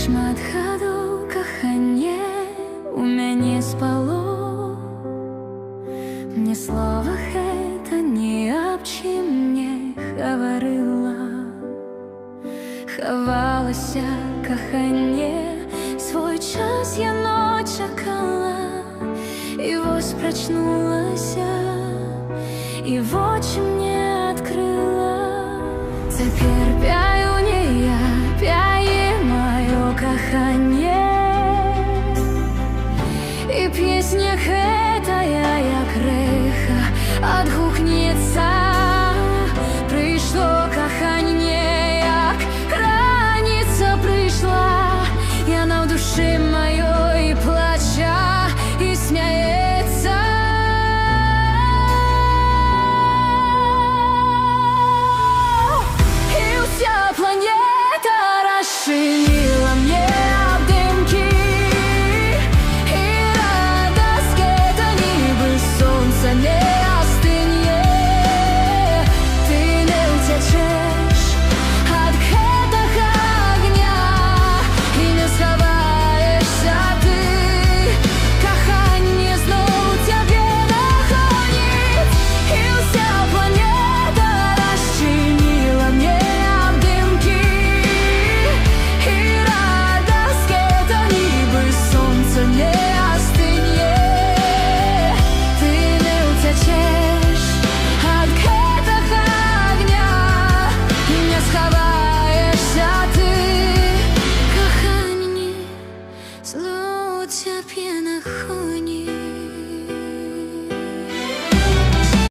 Шмат гадоў каханне у мяне спало. Мне слова гэта ні аб чым не гаварыла. Хавалася каханне, свой час яно чакала. І вось прачнулася, і вочы мне адкрыла. Цяпер пяю не я, пяе маё каханне.